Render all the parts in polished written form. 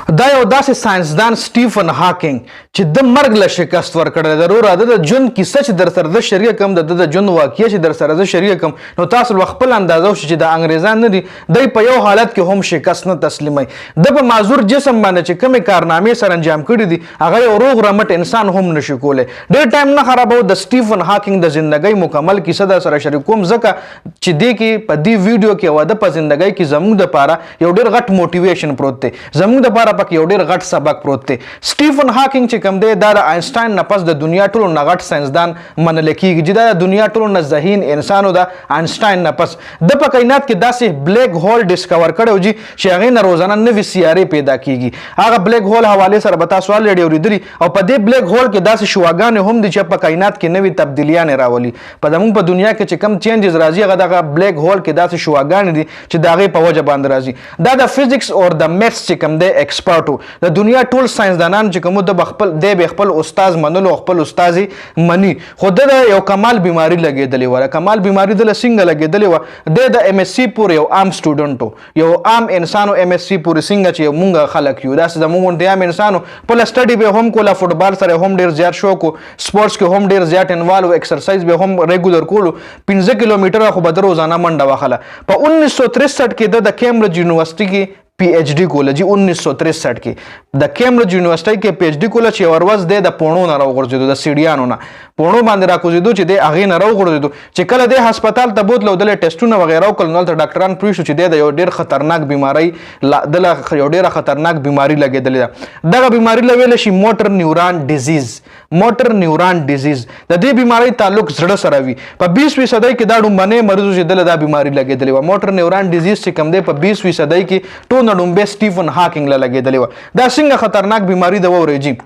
دا یو داسې ساينسدان سټیفن هاکینګ چې د مرګ له شکست ورکړی ضرور د ژوند کیسه چې در سره زه شریکه کوم د ژوند واقعه چې در سره زه شریکه کوم نو تاسو خپل اندازه وشي چې د انګریزان نه دي دی په یو حالت کې هم شکست نه تسلیموي د په معذور جسم باندې چې کومې کارنامې سره انجام کړي دي هغه یو روغ رمټ انسان هم نشي کولی ډېر ټایم نه خرابوي د سټیفن هاکینګ د ژوندۍ مکمل کیسه در سره شریک کوم ځکه چې دې کې په دې ویډیو کې واده په ژوندۍ کې زموږ دپاره یو ډېر غټ موټیویشن پروت دی زموږ دپاره پکې یو ډېر غټ سبق پروت دی سټیفن هاکینګ چې کوم دی دا د آینسټاین نه پس د دنیا ټولو نه غټ ساینسدان منل کېږي چې دا د دنیا ټولو نه ذهین انسان و د آینسټاین نه پس د په کائنات کې داسې بلیک هول ډسکور کړی و چې هغې نه روزانه نوې سیارې پیدا کېږي هغه بلیک هول حوالې سره به تاسو الریډي اورېدلي او په دې بلیک هول کې داسې شواګانې هم دي چې په کائنات کې نوې تبدیلیانې راولي په زموږ په دنیا کې چې کم چینجز راځي هغه دغه بلیک هول کې داسې شواګانې دي چې د هغې په وجه باندې راځي دا د فزیکس او د میتھس چې کوم دی ایکسپرټ و د دنیا ټول ساينسدانان چې کوم دی به خپل استاد منلو خپل استاد مني خو د یو کمال بیماری لګېدلې وه کمال بیماری د څنګه لګېدلې وه د ایم ایس سی پورې یو عام سټوډنټ یو عام انسان ایم ایس سی پورې څنګه چې مونږ خلک یو داسې زموږ غوندې عام انسان خپله سټډي به هم کوله فوټبال سره هم ډېر زیات شوق و سپورټس کې هم ډېر زیات انوالو ایکسرسایز به هم ریګولر کولو 15 کیلومتره خو به د روزانه منډه وهله په 1963 کې د کیمبرج یونیورسټي کې پی ایچ डी کوله جی 1963 کې د کیمبرج یونیورسټي کې پی ایچ डी کوله چې ورځ د پونو نه راوغورځېدو د سیډیانو نه پونو باندې راکوزېدو چې د هغې نه راوغورځېدو چې کله د هسپتال ته بوتلو دله ټیسټونه وغیره وکړل نو هلته ډاکټران پوه شو چې د یو ډېر خطرناک بیمارۍ دله یو ډېره خطرناک بیماري لګېدلې ده دغه بیماري له ویلی شي موټر نیوران ډیزیز موټر نیوران ډیزیز د دې بیمارۍ تعلق زړه سره وي په 20 صدۍ کې دا ډومبنی مریض چې دله دا بیماري لګېدلې وه موټر نیوران ډیزیز چې کوم دی په 20 صدۍ کې ټول ډومبې سټیفن هاکینګ له لګېدلې وه دا څنګه خطرناک بیماري ده واورئ جي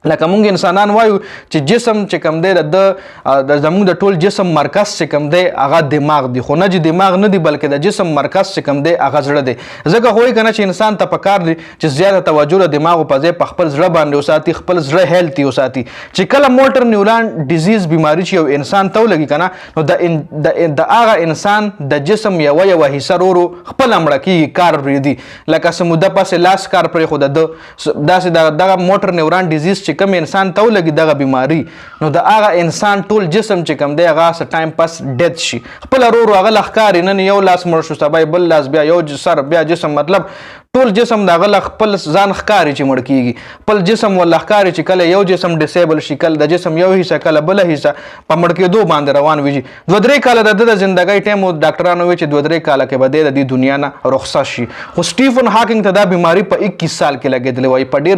لکه مونږ انسانان وایو چې جسم چې کوم دی د زموږ د ټول جسم مرکز چې کوم دی هغه دماغ دی خو نه چې دماغ نه دی بلکې د جسم مرکز چې کوم دی هغه زړه دی ځکه خو یې که نه چې انسان ته پکار دی چې زیاته توجه د دماغو په ځای په خپل زړه باندې وساتي خپل زړه هیلتي وساتي چې کله موټر نیوران ډیزیز بیماري چې یو انسان ته ولګي که نه نو د هغه انسان د جسم یوه حصه ورو خپله مړه کېږي کار پرېږدي لکه څه موده پسې لاس کار پرېښوده داسې دغه موټر نیوران ډیزیز چې کوم انسان ته ولګي دغه بیماري نو د هغه انسان ټول جسم چې کوم دی هغه څه ټایم پس ډیث شي خپله ورو هغه له ښکاري نن یو لاس مړ شو سبا بل لاس بیا یو سر بیا جسم مطلب ټول جسم د هغه له خپل ځان ښکاري چې مړ کېږي خپل جسم ورله ښکاري چې کله یو جسم ډسیبل شي کله د جسم یو حصه کله بله حصه په مړ کېدو باندې روان وي 2-3 کاله د ده د زندګۍ ټایم ډاکټرانو وایي چې 2-3 کاله کې به دی د دې دنیا نه رخصت شي خو سټیفن هاکینګ ته دا بیماري په 21 سال کې لګېدلې وه په ډېر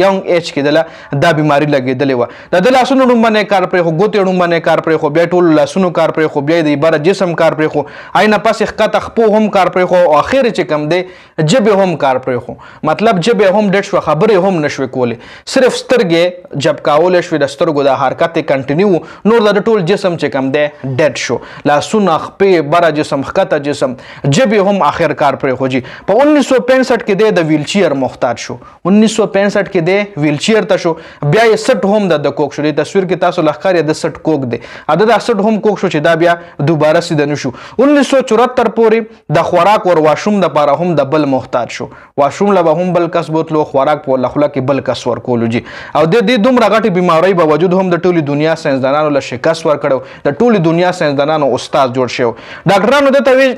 یونګ ایج کې دله دا بیماري لګېدلې وه د ده لاسونو ډومبنی کار پرېښو ګوتې ډومبنی کار پرېښو بیا ټولو لاسونو کار پرېښو بیا د بره جسم کار پرېښو آینه پسې ښکته خپو هم کار پرېښو او اخر چې کوم دی ژبې هم کار پرېښو مطلب ژبې هم ډېډ شوه خبرې هم نشوې کولی صرف سترګې جبکولی شوې د سترګو د حرکت یې کنټینیو نور د ټول جسم چې کوم دی ډیډ شو لاسونه خپې بره جسم ښکته جسم ژبې هم آخر کار پرېښو جي په 1965 کې دی د ویلچیر محتاج شو 1965 کې دی ویلچیر ته شو بیا یې سټ هم د کوک شو د تصویر کې تاسو له ښکاري د سټ کوک دی د دا سټ هم کوک شو چې دا بیا دوباره سیده نه شو 1974 پورې د خوراک ور واشروم دپاره هم د بل محتاج شو واشروم له به هم بل کس بوتلو خوراک په له خوله کې بل کس ورکولو جي او د دې دومره غټې بیمارۍ باوجود هم د ټولې دنیا ساینسدانانو له شکست ورکړی د ټولې دنیا ساینسدانانو استاد جوړ شوی ډاکټرانو دې ته ویل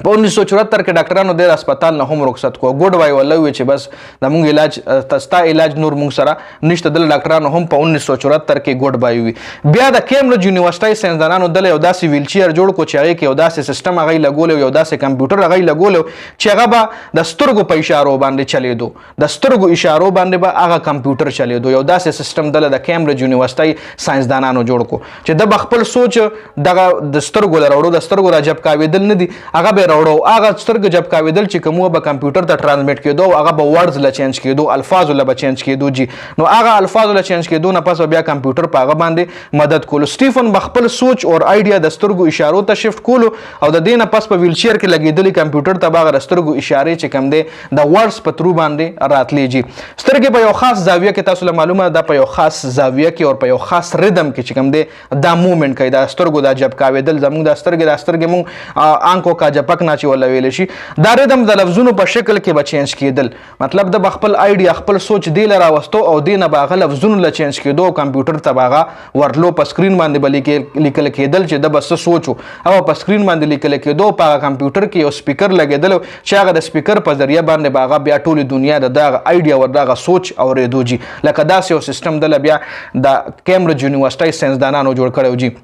په 1974 کې ډاکټرانو د هسپتال نه هم رخصت کو ګوډ وای ولا وی چې بس د مونږ علاج ستا علاج نور مونږ سره نشته د ډاکټرانو هم په 1974 کې ګوډ بای وی بیا د کیمبرج یونیورسيټي ساينسدانانو د یو داسې ویلچیر جوړ کو چې هغه کې یو داسې سیستم هغه لګول یو داسې کمپیوټر هغه لګول چې هغه به د سترګو په اشارو باندې چلیدو د سترګو اشارو باندې به هغه کمپیوټر چلیدو یو داسې سیستم د کیمبرج یونیورسيټي ساينسدانانو جوړ کو چې د خپل سوچ دغه د سترګو لراوړو د سترګو را جب کاویدل نه دي هغه راوړو هغه سترګې جب کاویدل چې کومه به کمپیوټر ته ټرانسمیټ کېدو هغه به ورډز له چینج کېدو الفاظ له به چینج کېدو جی نو هغه الفاظ له چینج کېدو نه پس بیا کمپیوټر په هغه باندې مدد کولو سټیفن بخپل سوچ او ایډیا د سترګو اشارو ته شفت کولو او د دې نه پس په ویلچیر کې لګېدلی کمپیوټر ته به هغه سترګو اشارې چې کوم دی د ورډز په ترو باندې راتلی جی سترګې په یو خاص زاویه کې تاسو له معلومه ده په یو خاص زاویه کې او په یو خاص ریدم کې چې کوم دی دا موومنټ کوي د سترګو د جب کاویدل زموږ د سترګې مونږ آنکھوں جپکا جپک نه چې ولا ویل شي دا ردم د لفظونو په شکل کې به چینج کېدل مطلب د خپل آیډیا خپل سوچ دی له راوستو او دی نه به هغه لفظونو له چینج کېدو کمپیوټر ته به هغه ورتلو په سکرین باندې به لیکل کېدل چې د به څه سوچ او په سکرین باندې لیکل کېدو په هغه کمپیوټر کې یو سپیکر لګېدل چې هغه د سپیکر په ذریعه باندې به هغه بیا ټولې دنیا د دغه آیډیا ور دغه سوچ اورېدو جي لکه داسې یو سیستم دله بیا د کیمبرج یونیورسټۍ ساینسدانانو جوړ کړی جي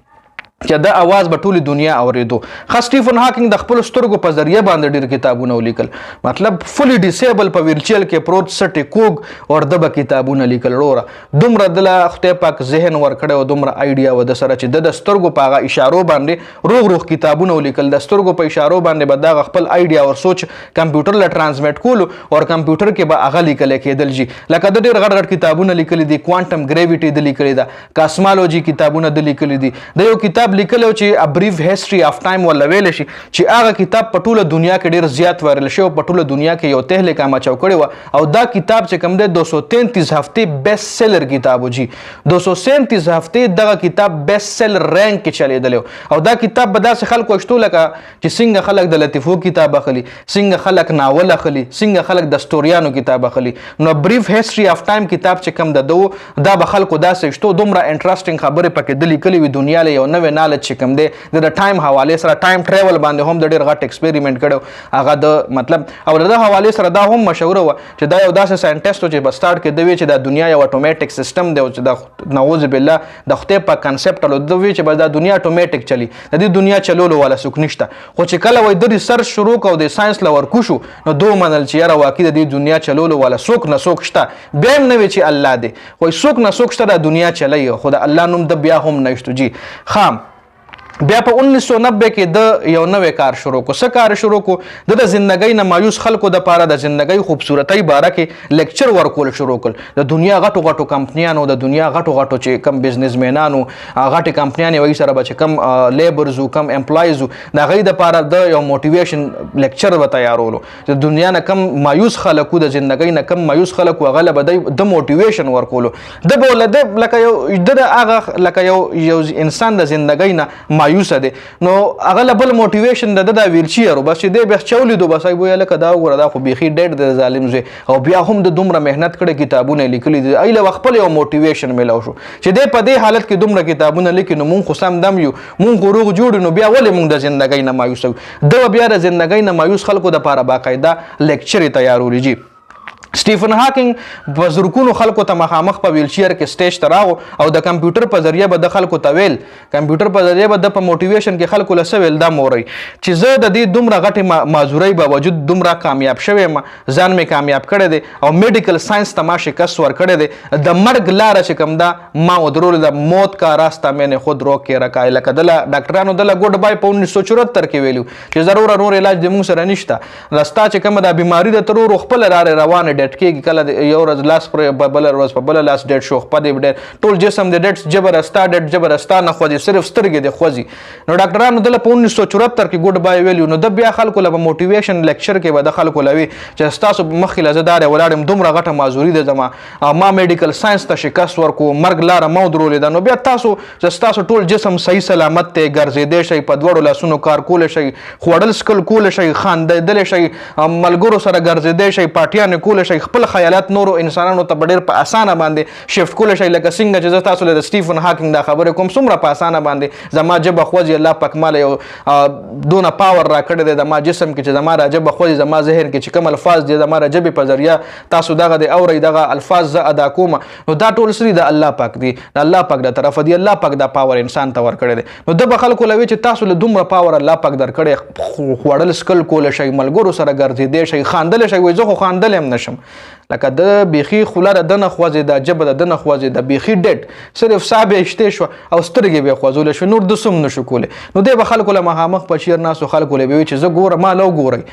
چې د اواز به ټولې دنیا اورېدو خاص سټیفن هاکینګ د خپل سترګو په ذریعه باندې ډېر کتابونه ولیکل مطلب فلی ډیسیبل په ویلچیل کې پروت سټې کوږ اور د به کتابونه لیکل وروره دومره دله خدای پاک ذهن ورکړی او دومره آیډیا و د سره چې د سترګو په هغه اشارو باندې روغ کتابونه ولیکل د سترګو په اشارو باندې به دغه خپل آیډیا او سوچ کمپیوټر له ټرانسمیټ کولو او کمپیوټر کې به هغه لیکل کېدل جي لکه د ډېر غټ کتابونه لیکلي دي کوانټم ګریویټي د لیکلي ده کاسمالوجي کتابونه د لیکلي دي د یو کتاب لیکلو چې ا بریف هیستوري اف ټایم ولا ویل شي چې هغه کتاب په ټوله دنیا کې ډیر زیات وایرل شو په ټوله دنیا کې یو تهله کامه چوکړی و او دا کتاب چې کوم دی 233 هفته بیسټ سیلر کتاب و جی 237 هفته دغه کتاب بیسټ سیلر رینک کې چلیدل او دا کتاب به داسې خلکو شتو لکه چې څنګه خلک د لطیفو کتاب اخلي څنګه خلک ناول اخلي څنګه خلک د ستوریانو کتاب اخلي نو بریف هیستوري اف ټایم کتاب چې کوم دا به خلکو داسې شتو دومره انټرېسټینګ خبرې پکې د لیکلي وي دنیا له یو نوې نالج کوم دی د ټایم حواله سره ټایم ټریول باندې هم د ډېر غټ ایکسپریمنٹ کړو هغه د مطلب او د حواله سره دا هم مشهور و چې دا یو داسې ساينټیسټ چې په سٹارټ کې دوی چې د دنیا یو اتوماتیک سیستم دی چې د نعوذ بالله د خدای په کنسپټ له دوی چې بس د دنیا اتوماتیک چلی د دې دنیا چلولو والا څوک نشته خو چې کله وای د ریسرچ شروع کو د ساينس لور کوشو نو دوه منل چې یاره واقع د دې دنیا چلولو والا څوک نه څوک شته بیا هم نه وی چې الله دی وای څوک نه څوک شته د دنیا چلی خو د الله نوم د بیا هم نشته جی خام بیا په 1990 کې د یو نوې کار شروع کو څه کار شروع کو د ژوندۍ نه مایوس خلکو د پاره د ژوندۍ خوبصورتۍ باره کې لیکچر ورکول شروع کړ د دنیا غټو غټو کمپنیانو د دنیا غټو غټو چې کم بزنسمنانو غټي کمپنیانو وایي سره به کم لیبرز کم امپلایز د غي د پاره د یو موټیویشن لیکچر و تیارولو د دنیا نه کم مایوس خلکو د ژوندۍ نه کم مایوس خلکو غلبه د موټیویشن ورکولو د بوله د لکه یو د هغه لکه یو انسان د ژوندۍ نه مایوس دی نو هغه بل موټیویشن د ویلچیر بس چې دی به چولیدو بس وایي لکه دا وګوره دا خو بیخي ډېر د ظالم زوی او بیا هم د دومره مهنت کړي کتابونه لیکلي دي ایله خپل یو موټیویشن ملو شو چې دی په دې حالت کې دومره کتابونه لیکي نو مونږ خو سم دم یو مونږ روغ جوړ نو بیا ولې مونږ د ژوندۍ نه مایوس د بیا د ژوندۍ نه مایوس خلکو د لپاره باقاعده لیکچر تیارولې جی سټیفن هاکینګ په زرګونو خلکو ته مخامخ په ویلچیر کې سټیج ته راغو او د کمپیوټر په ذریعه به د خلکو ته ویل کمپیوټر په ذریعه به د په موټیویشن کې خلکو له سویل دا موري چې زه د دې دومره غټي معذورۍ باوجود دومره کامیاب شوم ځان مې کامیاب کړی دی او میډیکل ساينس ته ما شکست ور کړی دی د مرګ لاره چې کوم دا ما ودرول د موت کا راستہ میں نے خود روک کے رکھا لکه د ډاکټرانو د ګډ بای په 1974 کې ویلو چې ضرور نور علاج د موږ سره نشته راستا چې کوم د بیماری د ترور خپل روانه ډټ کې کله یو ورځ لاس پر بل ورځ په بل لاس ډټ شو په دې ډټ ټول جسم د ډټ جبرستا ډټ جبرستا نه خو دې صرف سترګې د خوځي نو ډاکټرانو د 1974 کې ګډ بای ویلو نو د بیا خلکو له موټیویشن لیکچر کې به د خلکو لوي چې تاسو مخې لزدار ولاړم دومره غټه معذوري ده زما ما میډیکل ساينس ته شکست ورکو مرګ لاره مو درولې ده نو بیا تاسو ټول جسم صحیح سلامت ته ګرځېدې شي په دوړو لاسونو کار کول شي خوړل سکل کول شي خاندل شي ملګرو سره ګرځېدې شي پارټیان کول شي خپل خیالات نورو انسانانو ته ډېر په اسانه باندې شفت کول شي لکه څنګه چې تاسو له سټیفن هاکینګ دا خبره کوم څومره په اسانه باندې زما جبه خوځي الله پاک مال یو دونه پاور را کړی دی د ما جسم کې چې زما را جبه خوځي زما ذهن کې چې کوم الفاظ دي زما را جبه په ذریعہ تاسو دغه د اوري دغه الفاظ ز ادا کوم نو دا ټول سری د الله پاک دی د الله پاک د طرف دی الله پاک دا پاور انسان ته ور کړی دی نو د خلکو لوي چې تاسو له دومره پاور الله پاک در کړی خوړل سکل کول شي ملګرو سره ګرځېدې شي خاندل شي وای زه خو خاندل هم نشم لکه د بیخي خولره د نه خوځي د جبه د نه خوځي د بیخي ډټ صرف صاحب اشته شو او سترګې به خوځول شو نور د سم نشو کوله نو د خلکو له مخامخ په شیر ناسو خلکو له وی چې زه ګوره ما لو ګوري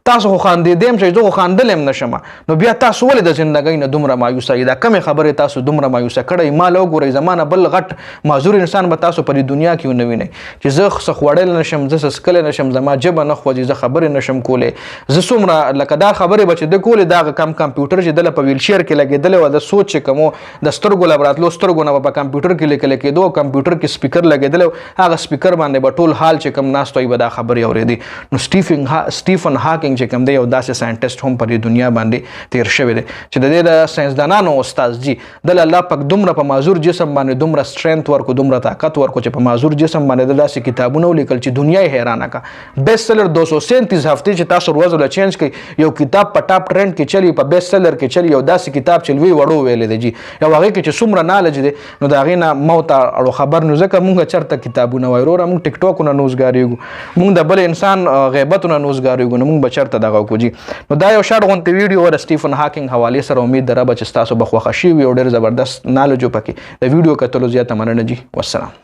تاسو خو خاندې دیم چې زه خو خاندل هم نشم نو بیا تاسو ولې د ژوندۍ نه دومره مایوسه دا کم خبره تاسو دومره مایوسه کړی ما لو ګوري زمانه بل غټ معذور انسان به تاسو په دنیا کې ونه ویني چې زه څه خوړل نشم زه سکل نشم زما جبه نه خوځي زه خبره نشم کوله زه څومره لکه دا خبره بچ د کوله دا کم کمپیوټر چې چې دله په ویل شیر کې لګېدلی و د سوچ چې کوم د سترګو له راتلو سترګو نه په کمپیوټر کې لیکل کېدو کمپیوټر کې سپیکر لګېدلی و هغه سپیکر باندې به ټول حال چې کوم ناست وي به دا خبرې اورېدې نو سټیفن هاکینګ چې کوم دی یو داسې ساینټسټ هم په دنیا باندې تیر شوی دی چې د دې د ساینسدانانو استاد جي دله الله پاک دومره په معذور جسم باندې دومره سټرینث ورکو دومره طاقت ورکو چې په معذور جسم باندې داسې کتابونه ولیکل چې دنیا یې حیرانه کا بیسټ سیلر 237 هفتې چې تاسو ورځ له چینج کړئ یو کتاب په ټاپ ټرند کې چلی په بیسټ سیلر کې چلی یو داسې کتاب چې لوی وړو ویلې دی جی یو هغه کې چې څومره نالج دی نو د هغې نه موت اړو خبر نو ځکه مونږ چېرته کتابونه وایو وروره مونږ ټیک ټاکونه نوزګاریږو مونږ د بل انسان غیبتونه نوزګاریږو نو مونږ به چېرته دغه وکړو جي نو دا یو شارټ غونتې ویډیو د سټیفن هاکینګ حوالې سره امید ده ربه چې ستاسو به خوښه شوي وي او ډېر زبردست نالج و پکې د ویډیو کتلو زیاته مننه جي والسلام